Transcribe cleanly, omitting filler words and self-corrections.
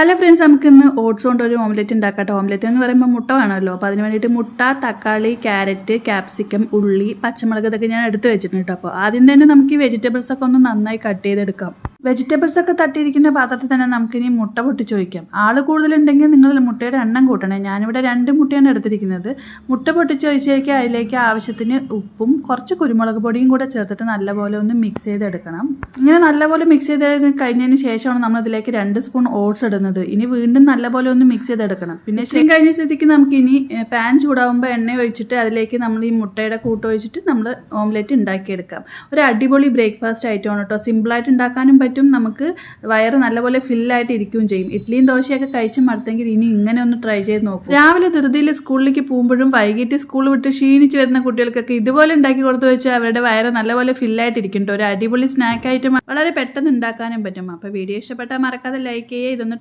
Hello friends, നമുക്കിന്ന് oats കൊണ്ട് ഒരു ഓംലെറ്റ് ഉണ്ടാക്കട്ടെ. ഓംലെറ്റ് എന്ന് പറയുമ്പോൾ മുട്ട വേണമല്ലോ. അപ്പോൾ അതിന് വേണ്ടിയിട്ട് മുട്ട, തക്കാളി, ക്യാരറ്റ്, ക്യാപ്സിക്കം, ഉള്ളി, പച്ചമുളക് ഇതൊക്കെ ഞാൻ എടുത്ത് വെച്ചിട്ടുണ്ട്. അപ്പോൾ ആദ്യം തന്നെ നമുക്ക് ഈ വെജിറ്റബിൾസൊക്കെ ഒന്ന് നന്നായി കട്ട് ചെയ്തെടുക്കാം. വെജിറ്റബിൾസൊക്കെ തട്ടിയിരിക്കുന്ന പാത്രത്തിൽ തന്നെ നമുക്കിനി മുട്ട പൊട്ടിച്ച് ഒഴിക്കാം. ആൾ കൂടുതലുണ്ടെങ്കിൽ നിങ്ങൾ മുട്ടയുടെ എണ്ണം കൂട്ടണേ. ഞാനിവിടെ 2 മുട്ടയാണ് എടുത്തിരിക്കുന്നത്. മുട്ട പൊട്ടിച്ച് ഒഴിച്ചേക്ക് അതിലേക്ക് ആവശ്യത്തിന് ഉപ്പും കുറച്ച് കുരുമുളക് പൊടിയും കൂടെ ചേർത്തിട്ട് നല്ലപോലെ ഒന്ന് മിക്സ് ചെയ്തെടുക്കണം. ഇങ്ങനെ നല്ലപോലെ മിക്സ് ചെയ്ത് കഴിഞ്ഞതിന് ശേഷമാണ് നമ്മൾ ഇതിലേക്ക് 2 സ്പൂൺ ഓട്സ് ഇടുന്നത്. ഇനി വീണ്ടും നല്ലപോലെ ഒന്ന് മിക്സ് ചെയ്തെടുക്കണം. പിന്നെ ശരി കഴിഞ്ഞ സ്ഥിതിക്ക് നമുക്കിനി പാൻ ചൂടാകുമ്പോൾ എണ്ണ ഒഴിച്ചിട്ട് അതിലേക്ക് നമ്മൾ ഈ മുട്ടയുടെ കൂട്ട് ഒഴിച്ചിട്ട് നമ്മൾ ഓംലെറ്റ് ഉണ്ടാക്കിയെടുക്കാം. ഒരു അടിപൊളി ബ്രേക്ക്ഫാസ്റ്റ് ആയിട്ടാണ് കേട്ടോ. സിമ്പിളായിട്ട് ഉണ്ടാക്കാനും പറ്റും. നമുക്ക് വയറ് നല്ലപോലെ ഫില്ലായിട്ട് ഇരിക്കുകയും ചെയ്യും. ഇഡ്ഡലിയും ദോശയൊക്കെ കഴിച്ച് മടുത്തെങ്കിൽ ഇനി ഇങ്ങനെ ഒന്ന് ട്രൈ ചെയ്ത് നോക്കും. രാവിലെ ധൃതിയിൽ സ്കൂളിലേക്ക് പോകുമ്പോഴും വൈകിട്ട് സ്കൂൾ വിട്ട് ക്ഷീണിച്ച് വരുന്ന കുട്ടികൾക്കൊക്കെ ഇതുപോലെ ഉണ്ടാക്കി കൊടുത്തു വെച്ചാൽ അവരുടെ വയറ് നല്ലപോലെ ഫില്ലായിട്ട് ഇരിക്കും. ഒരു അടിപൊളി സ്നാക്ക് ഐറ്റം വളരെ പെട്ടെന്ന് ഉണ്ടാക്കാനും പറ്റും. അപ്പോൾ വീഡിയോ ഇഷ്ടപ്പെട്ടാൽ മറക്കാതെ ലൈക്ക് ചെയ്യുക. ഇതൊന്ന്